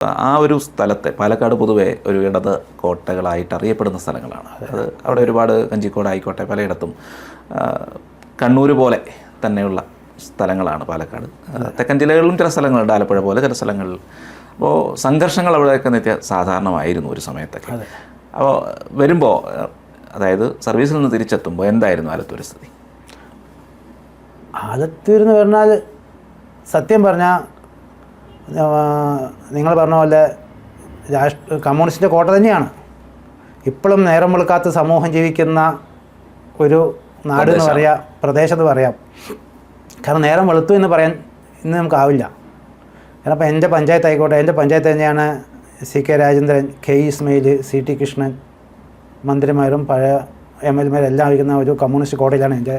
ആ ഒരു സ്ഥലത്തെ പാലക്കാട് പൊതുവെ ഒരു ഇടത് കോട്ടകളായിട്ട് അറിയപ്പെടുന്ന സ്ഥലങ്ങളാണ്. അത് അവിടെ ഒരുപാട് കഞ്ചിക്കോട് ആയിക്കോട്ടെ പലയിടത്തും കണ്ണൂർ പോലെ തന്നെയുള്ള സ്ഥലങ്ങളാണ് പാലക്കാട്. തെക്കൻ ജില്ലകളിലും ചില സ്ഥലങ്ങളുണ്ട്, ആലപ്പുഴ പോലെ ചില സ്ഥലങ്ങളിൽ. അപ്പോൾ സംഘർഷങ്ങൾ അവിടെയൊക്കെ സാധാരണമായിരുന്നു ഒരു സമയത്തൊക്കെ. അപ്പോൾ വരുമ്പോൾ, അതായത് സർവീസിൽ നിന്ന് തിരിച്ചെത്തുമ്പോൾ എന്തായിരുന്നു ആലത്തൂർ സ്ഥിതി? ആലത്തൂർ എന്ന് പറഞ്ഞാൽ സത്യം പറഞ്ഞാൽ നിങ്ങൾ പറഞ്ഞ പോലെ കമ്മ്യൂണിസ്റ്റിൻ്റെ കോട്ട തന്നെയാണ്. ഇപ്പോഴും നേരം വെളുക്കാത്ത സമൂഹം ജീവിക്കുന്ന ഒരു നാട് എന്ന് പറയാം, പ്രദേശത്ത് പറയാം. കാരണം നേരം വെളുത്തു എന്ന് പറയാൻ ഇന്ന് നമുക്കാവില്ല. കാരണം ഇപ്പോൾ എൻ്റെ പഞ്ചായത്ത് ആയിക്കോട്ടെ, എൻ്റെ പഞ്ചായത്ത് തന്നെയാണ് CK Rajendran, KE Ismail, CT Krishnan മന്ത്രിമാരും പഴയ MLA എല്ലാം ഇരിക്കുന്ന ഒരു കമ്മ്യൂണിസ്റ്റ് കോട്ടയിലാണ് എൻ്റെ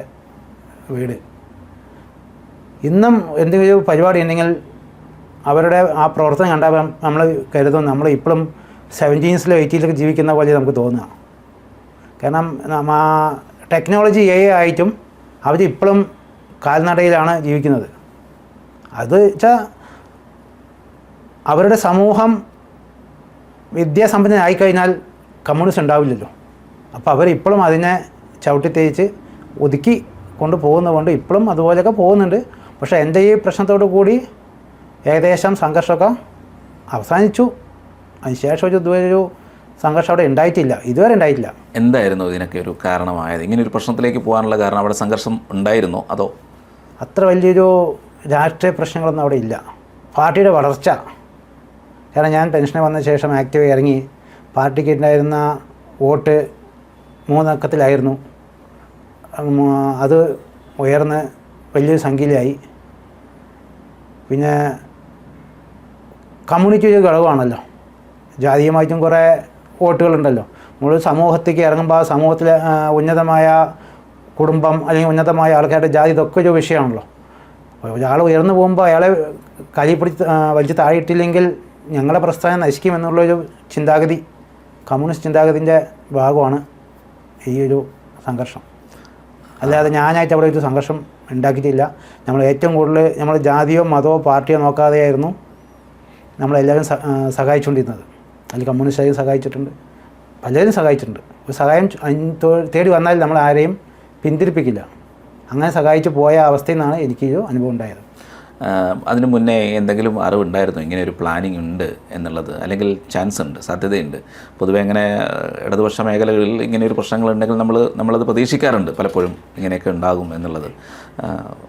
വീട്. ഇന്നും എന്തെങ്കിലും പരിപാടി ഉണ്ടെങ്കിൽ അവരുടെ ആ പ്രവർത്തനം കണ്ടാൽ നമ്മൾ കരുതും നമ്മൾ ഇപ്പോഴും 17th 18th ജീവിക്കുന്ന പോലെ നമുക്ക് തോന്നുക. കാരണം ടെക്നോളജി AI ആയിട്ടും അവരിപ്പോഴും കാൽനടയിലാണ് ജീവിക്കുന്നത്. അത് വെച്ചാൽ അവരുടെ സമൂഹം വിദ്യാസമ്പന്നനായിക്കഴിഞ്ഞാൽ കമ്മ്യൂണിസ്റ്റ് ഉണ്ടാവില്ലല്ലോ. അപ്പോൾ അവരിപ്പോഴും അതിനെ ചവിട്ടിത്തേച്ച് ഒതുക്കി കൊണ്ട് പോകുന്നതുകൊണ്ട് ഇപ്പോഴും അതുപോലെയൊക്കെ പോകുന്നുണ്ട്. പക്ഷേ എൻ്റെ ഈ പ്രശ്നത്തോടു കൂടി ഏകദേശം സംഘർഷമൊക്കെ അവസാനിച്ചു. അതിനുശേഷം ഇതുവരെ സംഘർഷം അവിടെ ഇതുവരെ ഉണ്ടായിട്ടില്ല. എന്തായിരുന്നു ഇതിനൊക്കെ ഒരു കാരണമായത്? ഇങ്ങനെ ഒരു പ്രശ്നത്തിലേക്ക് പോകാനുള്ള കാരണം അവിടെ സംഘർഷം ഉണ്ടായിരുന്നോ അതോ? അത്ര വലിയൊരു രാഷ്ട്രീയ പ്രശ്നങ്ങളൊന്നും അവിടെ ഇല്ല. പാർട്ടിയുടെ വളർച്ച, കാരണം ഞാൻ പെൻഷന് വന്ന ശേഷം ആക്റ്റീവ് ഇറങ്ങി പാർട്ടിക്ക് ഉണ്ടായിരുന്ന വോട്ട് 3 അക്കത്തിലായിരുന്നു. അത് ഉയർന്ന് വലിയൊരു സംഖ്യയിലായി. പിന്നെ കമ്മ്യൂണിറ്റി ഒരു ഘടകമാണല്ലോ, ജാതീയമായിട്ടും കുറേ വോട്ടുകളുണ്ടല്ലോ. നമ്മൾ സമൂഹത്തേക്ക് ഇറങ്ങുമ്പോൾ ആ സമൂഹത്തിലെ ഉന്നതമായ കുടുംബം അല്ലെങ്കിൽ ഉന്നതമായ ആൾക്കാരുടെ ജാതി ഇതൊക്കെ ഒരു വിഷയമാണല്ലോ. ഒരാൾ ഉയർന്നു പോകുമ്പോൾ അയാളെ കലി പിടിച്ച് വലിച്ച് താഴെയിട്ടില്ലെങ്കിൽ ഞങ്ങളുടെ പ്രസ്ഥാനം നശിക്കുമെന്നുള്ളൊരു ചിന്താഗതി, കമ്മ്യൂണിസ്റ്റ് ചിന്താഗതിൻ്റെ ഭാഗമാണ് ഈ ഒരു സംഘർഷം. അല്ലാതെ ഞാനായിട്ട് അവിടെ ഒരു സംഘർഷം ഉണ്ടാക്കിയിട്ടില്ല. നമ്മൾ ഏറ്റവും കൂടുതൽ നമ്മൾ ജാതിയോ മതമോ പാർട്ടിയോ നോക്കാതെയായിരുന്നു നമ്മളെല്ലാവരും സഹായിച്ചുകൊണ്ടിരുന്നത്. അതിൽ കമ്മ്യൂണിസ്റ്റുകാരും സഹായിച്ചിട്ടുണ്ട്, പലരും സഹായിച്ചിട്ടുണ്ട്. ഒരു സഹായം തേടി വന്നാൽ നമ്മൾ ആരെയും പിന്തിരിപ്പിക്കില്ല. അങ്ങനെ സഹായിച്ച് പോയ അവസ്ഥയിൽ നിന്നാണ് എനിക്കൊരു അനുഭവം ഉണ്ടായത്. അതിന് മുന്നേ എന്തെങ്കിലും അറിവുണ്ടായിരുന്നു ഇങ്ങനെ ഒരു പ്ലാനിങ് ഉണ്ട് എന്നുള്ളത്, അല്ലെങ്കിൽ ചാൻസ് ഉണ്ട്, സാധ്യതയുണ്ട്? പൊതുവെ അങ്ങനെ ഇടതുപക്ഷ മേഖലകളിൽ ഇങ്ങനെ ഒരു പ്രശ്നങ്ങളുണ്ടെങ്കിൽ നമ്മളത് പ്രതീക്ഷിക്കാറുണ്ട് പലപ്പോഴും, ഇങ്ങനെയൊക്കെ ഉണ്ടാകും എന്നുള്ളത്,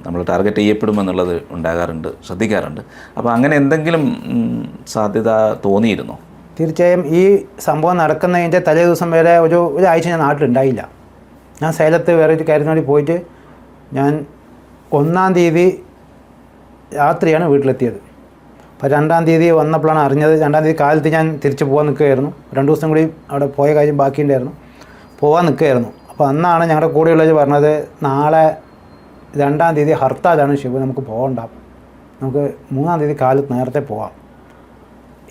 നമ്മൾ ടാർഗറ്റ് ചെയ്യപ്പെടുമെന്നുള്ളത് ഉണ്ടാകാറുണ്ട്, ശ്രദ്ധിക്കാറുണ്ട്. അപ്പോൾ അങ്ങനെ എന്തെങ്കിലും സാധ്യത തോന്നിയിരുന്നോ? തീർച്ചയായും ഈ സംഭവം നടക്കുന്നതിൻ്റെ തലേ ദിവസം വരെ ഒരാഴ്ച ഞാൻ നാട്ടിലുണ്ടായില്ല. ഞാൻ സേലത്ത് വേറെ ഒരു കാര്യത്തിന് വേണ്ടി പോയിട്ട് ഞാൻ 1-ാം തീയതി രാത്രിയാണ് വീട്ടിലെത്തിയത്. അപ്പോൾ 2-ാം തീയതി വന്നപ്പോഴാണ് അറിഞ്ഞത്. 2-ാം തീയതി കാലത്ത് ഞാൻ തിരിച്ച് പോകാൻ നിൽക്കുകയായിരുന്നു. 2 ദിവസം കൂടി അവിടെ പോയ കാര്യം ബാക്കിയുണ്ടായിരുന്നു, പോകാൻ നിൽക്കുകയായിരുന്നു. അപ്പോൾ അന്നാണ് ഞങ്ങളുടെ കൂടെയുള്ളവർ പറഞ്ഞത്, നാളെ 2-ാം തീയതി ഹർത്താലാണ് ശിവ, നമുക്ക് പോകണ്ട, നമുക്ക് 3-ാം തീയതി കാലത്ത് നേരത്തെ പോവാം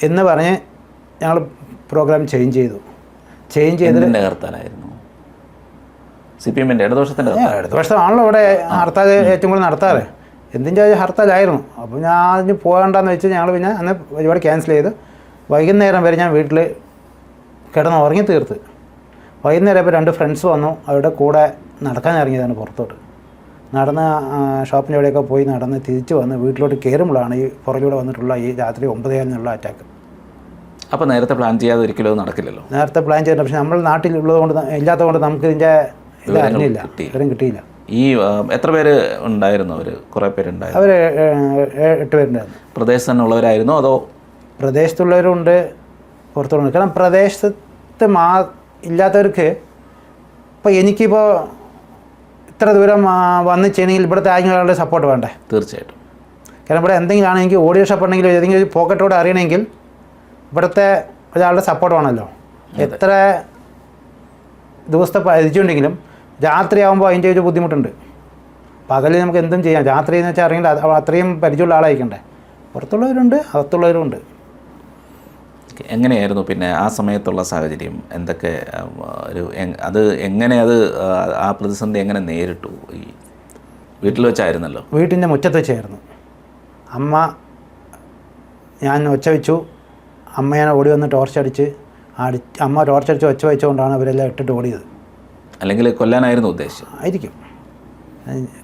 എന്ന് പറഞ്ഞ് ഞങ്ങൾ പ്രോഗ്രാം ചേഞ്ച് ചെയ്തു. ഹർത്താലായിരുന്നു? CPM-ൻ്റെ ഇടതുപക്ഷമാണല്ലോ ഇവിടെ ഹർത്താൽ ഏറ്റവും കൂടുതൽ നടത്താറ്. എന്തിൻ്റെ ഹർത്താലായിരുന്നു. അപ്പോൾ ഞാൻ അതിന് പോകണ്ടെന്ന് വെച്ച് ഞങ്ങൾ പിന്നെ അന്ന് പരിപാടി ക്യാൻസൽ ചെയ്ത് വൈകുന്നേരം വരെ ഞാൻ വീട്ടിൽ കിടന്ന് ഉറങ്ങി തീർത്ത്. വൈകുന്നേരം ഇപ്പോൾ 2 ഫ്രണ്ട്സ് വന്നു, അവരുടെ കൂടെ നടക്കാൻ ഇറങ്ങിയതാണ് പുറത്തോട്ട്. നടന്ന് ഷോപ്പിൻ്റെ അവിടെയൊക്കെ പോയി നടന്ന് തിരിച്ച് വന്ന് വീട്ടിലോട്ട് കയറുമ്പോഴാണ് ഈ പുറകിലൂടെ വന്നിട്ടുള്ള ഈ രാത്രി 9:00 അറ്റാക്ക്. അപ്പോൾ നേരത്തെ പ്ലാൻ ചെയ്യാതെ ഒരിക്കലും നടക്കില്ലല്ലോ. നേരത്തെ പ്ലാൻ ചെയ്തിട്ടുണ്ട്, പക്ഷേ നമ്മൾ നാട്ടിലുള്ളത് കൊണ്ട് ഇല്ലാത്തതുകൊണ്ട് നമുക്ക് ഇതിൻ്റെ ഇത് അറിഞ്ഞില്ല, ഇവരും കിട്ടിയില്ല. ഈ എത്ര പേര് ഉണ്ടായിരുന്നു? അവർ കുറേ പേരുണ്ടായിരുന്നു? അവർ 8 പേരുണ്ടായിരുന്നു. പ്രദേശത്ത് തന്നെ ഉള്ളവരായിരുന്നോ അതോ? പ്രദേശത്തുള്ളവരുണ്ട്, പുറത്തുള്ളവരുണ്ട്. കാരണം പ്രദേശത്ത് ഇല്ലാത്തവർക്ക് ഇപ്പോൾ എനിക്കിപ്പോൾ ഇത്ര ദൂരം വന്ന് ചെയ്യണമെങ്കിൽ ഇവിടുത്തെ ആരെങ്കിലും സപ്പോർട്ട് വേണ്ടേ? തീർച്ചയായിട്ടും. കാരണം ഇവിടെ എന്തെങ്കിലും ആണെങ്കിൽ ഓഡിയോ ഷോപ്പ് ഉണ്ടെങ്കിൽ ഏതെങ്കിലും ഒരു പോക്കറ്റോടെ അറിയണമെങ്കിൽ ഇവിടുത്തെ ഒരാളുടെ സപ്പോർട്ട് വേണമല്ലോ. എത്ര ദിവസത്തെ പരിചയമുണ്ടെങ്കിലും രാത്രിയാകുമ്പോൾ അതിൻ്റെ ഒരു ബുദ്ധിമുട്ടുണ്ട്. പകൽ നമുക്ക് എന്തും ചെയ്യാം, രാത്രി എന്ന് വെച്ചാൽ അറിയേണ്ട അത്രയും പരിചയമുള്ള ആളായിക്കണ്ടേ. പുറത്തുള്ളവരുണ്ട്, അകത്തുള്ളവരുണ്ട്. എങ്ങനെയായിരുന്നു പിന്നെ ആ സമയത്തുള്ള സാഹചര്യം? എന്തൊക്കെ അത് എങ്ങനെ ആ പ്രതിസന്ധി എങ്ങനെ നേരിട്ടു? ഈ വീട്ടിൽ വെച്ചായിരുന്നല്ലോ? വീട്ടിൻ്റെ മുറ്റത്ത് വെച്ചായിരുന്നു. അമ്മ ഞാൻ ഒച്ച വെച്ചു, അമ്മയാണ് ഓടി വന്ന് ടോർച്ചടിച്ച് അമ്മ ടോർച്ചടിച്ച് ഒച്ച വെച്ചുകൊണ്ടാണ് അവരെല്ലാം ഇട്ടിട്ട് ഓടിയത്. അല്ലെങ്കിൽ കൊല്ലാനായിരുന്നു ഉദ്ദേശം ആയിരിക്കും.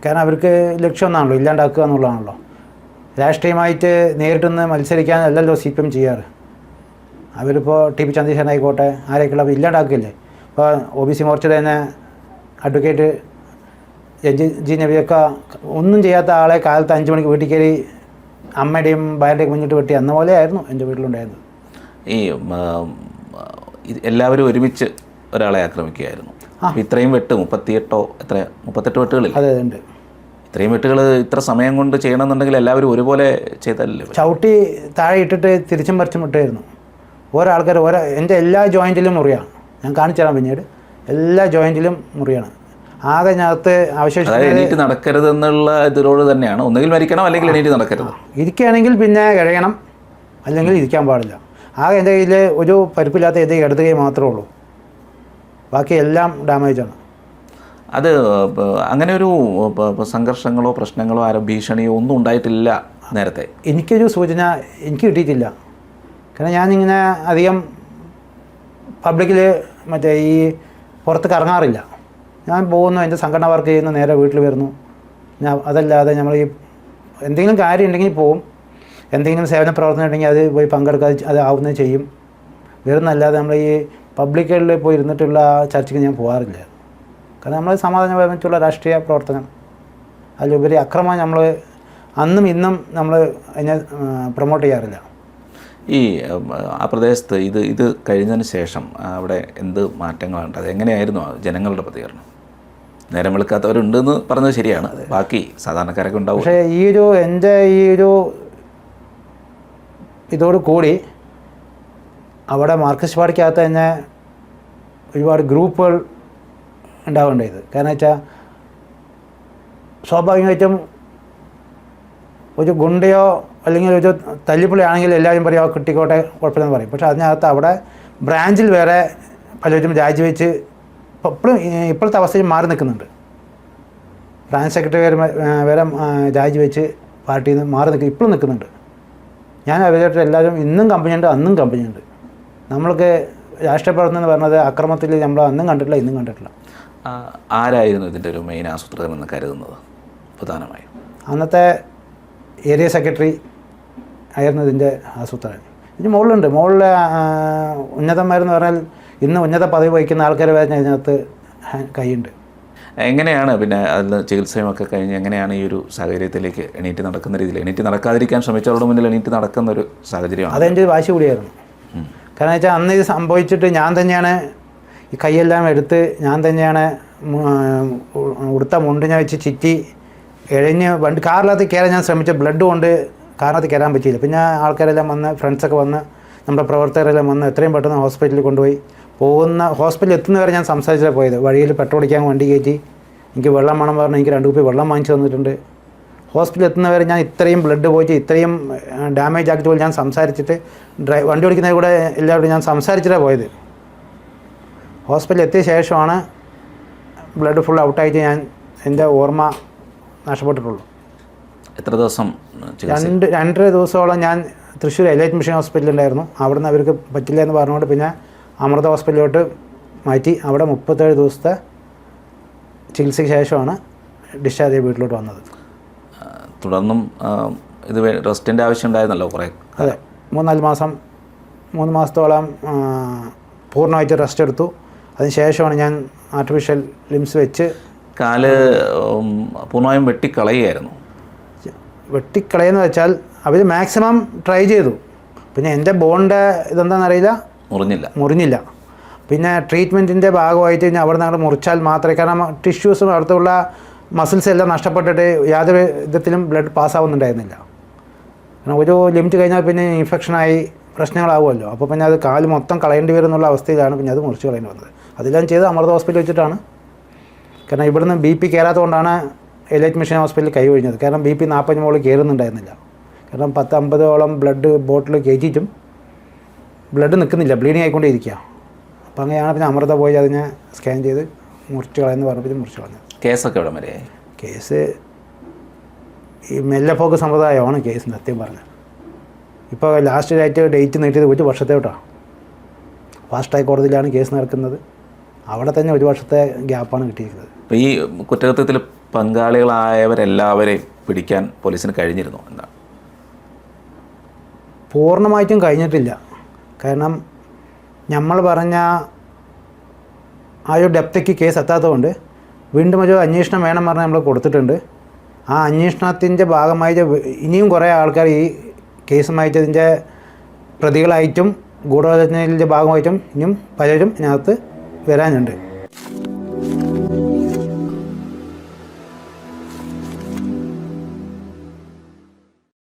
കാരണം അവർക്ക് ലക്ഷ്യം ഒന്നാണല്ലോ, ഇല്ലാണ്ടാക്കുക എന്നുള്ളതാണല്ലോ. രാഷ്ട്രീയമായിട്ട് നേരിട്ടുനിന്ന് മത്സരിക്കാനല്ലല്ലോ CPM ചെയ്യാറ്. അവരിപ്പോൾ TP ചന്ദ്രശേഖരൻ ആയിക്കോട്ടെ ആരെയൊക്കെയുള്ള ഇല്ലാണ്ടാക്കില്ലേ. ഇപ്പോൾ OBC മോർച്ചയുടെ തന്നെ അഡ്വക്കേറ്റ് ജി നബിയൊക്കെ ഒന്നും ചെയ്യാത്ത ആളെ കാലത്ത് 5 മണിക്ക് വീട്ടിൽ കയറി അമ്മയുടെയും ഭാര്യയുടെയും മുന്നിട്ട് വെട്ടി എന്ന പോലെയായിരുന്നു എൻ്റെ വീട്ടിലുണ്ടായിരുന്നത്. ഈ എല്ലാവരും ഒരുമിച്ച് ഒരാളെ ആക്രമിക്കുകയായിരുന്നു. ഇത്രയും വെട്ട് 38 വെട്ടുകളിൽ അതെ ഉണ്ട്. ഇത്രയും വെട്ടുകൾ ഇത്ര സമയം കൊണ്ട് ചെയ്യണമെന്നുണ്ടെങ്കിൽ എല്ലാവരും ഒരുപോലെ ചെയ്തല്ലേ? ചവിട്ടി താഴെ ഇട്ടിട്ട് തിരിച്ചും മറിച്ചും വിട്ടായിരുന്നു. ഓരോ ആൾക്കാർ എൻ്റെ എല്ലാ ജോയിൻറ്റിലും മുറിയാണ്. ഞാൻ കാണിച്ചു തരാം പിന്നീട്. എല്ലാ ജോയിൻറ്റിലും മുറിയാണ്. ആകെ ഞകത്ത് അവശേഷിച്ച് എണീറ്റ് നടക്കരുത് എന്നുള്ള ഇതിലോട് തന്നെയാണ്. ഒന്നുകിൽ മരിക്കണം അല്ലെങ്കിൽ എണീറ്റ് നടക്കരുത്. ഇരിക്കുകയാണെങ്കിൽ പിന്നെ കഴിയണം, അല്ലെങ്കിൽ ഇരിക്കാൻ പാടില്ല. ആകെ എൻ്റെ കയ്യിൽ ഒരു പരിപ്പില്ലാത്ത ഇത് ഇടത് കൈ മാത്രമേ ഉള്ളൂ. ബാക്കി എല്ലാം ഡാമേജാണ്. അത് അങ്ങനെ ഒരു സംഘർഷങ്ങളോ പ്രശ്നങ്ങളോ ഭീഷണിയോ ഒന്നും ഉണ്ടായിട്ടില്ല നേരത്തെ? എനിക്കൊരു സൂചന എനിക്ക് കിട്ടിയിട്ടില്ല. കാരണം ഞാനിങ്ങനെ അധികം പബ്ലിക്കിൽ മറ്റേ ഈ പുറത്ത് കറങ്ങാറില്ല. ഞാൻ പോകുന്നു, എൻ്റെ സംഘടന വർക്ക് ചെയ്യുന്നു, നേരെ വീട്ടിൽ വരുന്നു. അതല്ലാതെ നമ്മൾ ഈ എന്തെങ്കിലും കാര്യം ഉണ്ടെങ്കിൽ പോവും, എന്തെങ്കിലും സേവന പ്രവർത്തനം ഉണ്ടെങ്കിൽ അത് പോയി പങ്കെടുക്കാതെ അത് ആവുന്നത് ചെയ്യും. വരുന്നല്ലാതെ നമ്മൾ ഈ പബ്ലിക്കുകളിൽ പോയി ഇരുന്നിട്ടുള്ള ചർച്ചയ്ക്ക് ഞാൻ പോകാറില്ല. കാരണം നമ്മൾ സമാധാനപരമായിട്ടുള്ള രാഷ്ട്രീയ പ്രവർത്തനം, അതിലുപരി അക്രമം നമ്മൾ അന്നും ഇന്നും നമ്മൾ അതിനെ പ്രൊമോട്ട് ചെയ്യാറില്ല. ഈ ആ പ്രദേശത്ത് ഇത് കഴിഞ്ഞതിന് ശേഷം അവിടെ എന്ത് മാറ്റങ്ങളാണ്? അത് എങ്ങനെയായിരുന്നു ജനങ്ങളുടെ പ്രതികരണം? നേരം വെളുക്കാത്തവരുണ്ടെന്ന് പറഞ്ഞത് ശരിയാണ്, ബാക്കി സാധാരണക്കാരൊക്കെ ഉണ്ടാവും. പക്ഷേ എൻ്റെ ഈ ഒരു ഇതോട് കൂടി അവിടെ മാർക്സിസ്റ്റ് പാർട്ടിക്കകത്ത് തന്നെ ഒരുപാട് ഗ്രൂപ്പുകൾ ഉണ്ടാവേണ്ടത്. കാരണം വെച്ചാൽ സ്വാഭാവികമായിട്ടും ഒരു ഗുണ്ടയോ അല്ലെങ്കിൽ ഒരു തല്ലിപ്പുള്ളി ആണെങ്കിൽ എല്ലാവരും പറയും കിട്ടിക്കോട്ടെ കുഴപ്പമില്ലെന്ന് പറയും. പക്ഷേ അതിനകത്ത് അവിടെ ബ്രാഞ്ചിൽ വേറെ പലരും രാജിവെച്ച് ഇപ്പോഴത്തെ അവസ്ഥയിൽ മാറി നിൽക്കുന്നുണ്ട്. ബ്രാഞ്ച് സെക്രട്ടറി വേറെ രാജിവെച്ച് പാർട്ടിയിൽ നിന്ന് മാറി ഇപ്പോഴും നിൽക്കുന്നുണ്ട്. ഞാൻ അവരായിട്ട് എല്ലാവരും ഇന്നും കമ്പനിയുണ്ട്, അന്നും കമ്പനിയുണ്ട്. നമ്മൾക്ക് രാഷ്ട്രീയ പ്രവർത്തനം എന്ന് പറഞ്ഞത് അക്രമത്തിൽ നമ്മൾ അന്നും കണ്ടിട്ടില്ല, ഇന്നും കണ്ടിട്ടില്ല. ആരായിരുന്നു ഇതിൻ്റെ ഒരു മെയിൻ ആസൂത്രകൻ എന്ന് കരുതുന്നത്? പ്രധാനമായും അന്നത്തെ ഏരിയ സെക്രട്ടറി ആയിരുന്നു ഇതിൻ്റെ ആസൂത്രകൻ. ഇതിന് മുകളിലുണ്ട്, മുകളിലെ ഉന്നതന്മാരെന്ന് പറഞ്ഞാൽ ഇന്ന് ഉന്നത പദവി വഹിക്കുന്ന ആൾക്കാർ വരെ ഇതിനകത്ത് കൈയുണ്ട്. എങ്ങനെയാണ് പിന്നെ അതിൽ ചികിത്സയുമൊക്കെ കഴിഞ്ഞ് എങ്ങനെയാണ് ഈ ഒരു സാഹചര്യത്തിലേക്ക് എണീറ്റ് നടക്കുന്ന രീതിയിൽ എണീറ്റ് നടക്കാതിരിക്കാൻ ശ്രമിച്ചവരുടെ മുന്നിൽ എണീറ്റ് നടക്കുന്ന ഒരു സാഹചര്യമാണ്? അതെൻ്റെ ഒരു വാശി കൂടിയായിരുന്നു. കാരണം വെച്ചാൽ അന്ന് ഇത് സംഭവിച്ചിട്ട് ഞാൻ തന്നെയാണ് ഈ കൈയെല്ലാം എടുത്ത് ഞാൻ തന്നെയാണ് ഉടുത്ത മുണ്ടിനെ വെച്ച് ചിറ്റി ഇഴഞ്ഞ് കാറിനകത്ത് കയറാൻ ഞാൻ ശ്രമിച്ച ബ്ലഡ് കൊണ്ട് കാറിനകത്ത് കയറാൻ പറ്റിയില്ല. പിന്നെ ആൾക്കാരെല്ലാം വന്ന് ഫ്രണ്ട്സൊക്കെ വന്ന് നമ്മുടെ പ്രവർത്തകരെല്ലാം വന്ന് എത്രയും പെട്ടെന്ന് ഹോസ്പിറ്റലിൽ കൊണ്ടുപോയി. ഹോസ്പിറ്റലിൽ എത്തുന്നവരെ ഞാൻ സംസാരിച്ചാണ് പോയത്. വഴിയിൽ പെട്രോൾ അടിക്കാൻ വണ്ടി കയറ്റി എനിക്ക് വെള്ളം വേണം പറഞ്ഞ് എനിക്ക് 2 കുപ്പി വെള്ളം വാങ്ങിച്ചു തന്നിട്ടുണ്ട്. ഹോസ്പിറ്റലിൽ എത്തുന്നവരെ ഞാൻ ഇത്രയും ബ്ലഡ് പോയിട്ട് ഇത്രയും ഡാമേജ് ആക്കിയിട്ട് പോലും ഞാൻ സംസാരിച്ചിട്ട് വണ്ടി ഓടിക്കുന്നതിൽ കൂടെ എല്ലാവരോടും ഞാൻ സംസാരിച്ചിട്ടാണ് പോയത്. ഹോസ്പിറ്റലിൽ എത്തിയ ശേഷമാണ് ബ്ലഡ് ഫുൾ ഔട്ടായിട്ട് എൻ്റെ ഓർമ്മ നഷ്ടപ്പെട്ടിട്ടുള്ളൂ. എത്ര ദിവസം? 2.5 ദിവസത്തോളം ഞാൻ തൃശ്ശൂർ എലൈറ്റ് മിഷൻ ഹോസ്പിറ്റലുണ്ടായിരുന്നു. അവിടെ നിന്ന് അവർക്ക് പറ്റില്ല എന്ന് പറഞ്ഞുകൊണ്ട് പിന്നെ അമൃത ഹോസ്പിറ്റലിലോട്ട് മാറ്റി. അവിടെ 37 ദിവസത്തെ ചികിത്സയ്ക്ക് ശേഷമാണ് ഡിസ്ചാർജ് ചെയ്ത് വീട്ടിലോട്ട് വന്നത്. തുടർന്നും ഇത് റെസ്റ്റിൻ്റെ ആവശ്യം ഉണ്ടായിരുന്നല്ലോ കുറേ? അതെ, 3 മാസത്തോളം പൂർണ്ണമായിട്ട് റെസ്റ്റ് എടുത്തു. അതിനുശേഷമാണ് ഞാൻ ആർട്ടിഫിഷ്യൽ ലിംസ് വെച്ച് കാല് പൂർണ്ണമായും വെട്ടിക്കളയുകയായിരുന്നു. വെട്ടിക്കളയെന്ന് വെച്ചാൽ അവർ മാക്സിമം ട്രൈ ചെയ്തു. പിന്നെ എൻ്റെ ബോണിൻ്റെ ഇതെന്താണെന്നറിയില്ല, മുറിഞ്ഞില്ല. പിന്നെ ട്രീറ്റ്മെൻറ്റിൻ്റെ ഭാഗമായിട്ട് ഇനി അവിടെ നിന്ന് മുറിച്ചാൽ മാത്രമേ, കാരണം ടിഷ്യൂസും അടുത്തുള്ള മസിൽസ് എല്ലാം നഷ്ടപ്പെട്ടിട്ട് യാതൊരു വിധത്തിലും ബ്ലഡ് പാസ്സാവുന്നുണ്ടായിരുന്നില്ല. കാരണം ഒരു ലിമിറ്റ് കഴിഞ്ഞാൽ പിന്നെ ഇൻഫെക്ഷനായി പ്രശ്നങ്ങളാവുമല്ലോ. അപ്പോൾ പിന്നെ അത് കാല് മൊത്തം കളയേണ്ടി വരും എന്നുള്ള അവസ്ഥയിലാണ് പിന്നെ അത് മുറിച്ച് കളയേണ്ടി വന്നത്. അതെല്ലാം ചെയ്ത് അമൃത ഹോസ്പിറ്റലിൽ വെച്ചിട്ടാണ്. കാരണം ഇവിടുന്ന് BP കയറാത്തതുകൊണ്ടാണ് എലൈറ്റ് മിഷൻ ഹോസ്പിറ്റലിൽ കൈ ഒഴിഞ്ഞത്. കാരണം BP 40 മുകളിൽ കയറുന്നുണ്ടായിരുന്നില്ല. കാരണം 10-50ഓളം ബ്ലഡ് ബോട്ടിൽ കയറ്റിയിട്ടും ബ്ലഡ് നിൽക്കുന്നില്ല, ബ്ലീഡിങ് ആയിക്കൊണ്ടേയിരിക്കുക. അപ്പോൾ അങ്ങനെയാണ് പിന്നെ അമൃത പോയി അതിനെ സ്കാൻ ചെയ്ത് മുറിച്ച് കളയെന്ന് പറഞ്ഞപ്പോൾ മുറിച്ച് കളഞ്ഞത്. കേസൊക്കെ എവിടെ വരെ? കേസ് ഈ മെല്ലപ്പോക്ക് സമ്പ്രദായമാണ് കേസ് സത്യം പറഞ്ഞത്. ഇപ്പോൾ ലാസ്റ്റ് ആയിട്ട് ഡേറ്റ് നീട്ടിയത് 1 വർഷത്തോട്ടാണ്. ഫാസ്റ്റ് ട്രാക്ക് കോടതിയിലാണ് കേസ് നടക്കുന്നത്. അവിടെ തന്നെ 1 വർഷത്തെ ഗ്യാപ്പാണ് കിട്ടിയിരിക്കുന്നത്. അപ്പോൾ ഈ കുറ്റകൃത്യത്തിൽ പങ്കാളികളായവരെല്ലാവരെയും പിടിക്കാൻ പോലീസിന് കഴിഞ്ഞിരുന്നു എന്നാണ്? പൂർണ്ണമായിട്ടും കഴിഞ്ഞിട്ടില്ല. കാരണം നമ്മൾ പറഞ്ഞ ആ ഒരു ഡെപ്തയ്ക്ക് കേസ് എത്താത്തതുകൊണ്ട് വീണ്ടും ഒരു അന്വേഷണം വേണം പറഞ്ഞാൽ നമ്മൾ കൊടുത്തിട്ടുണ്ട്. ആ അന്വേഷണത്തിൻ്റെ ഭാഗമായിട്ട് ഇനിയും കുറേ ആൾക്കാർ ഈ കേസുമായിട്ട് ഇതിൻ്റെ പ്രതികളായിട്ടും ഗൂഢാലോചനയുടെ ഭാഗമായിട്ടും ഇനിയും പലരും ഇതിനകത്ത് വരാനുണ്ട്.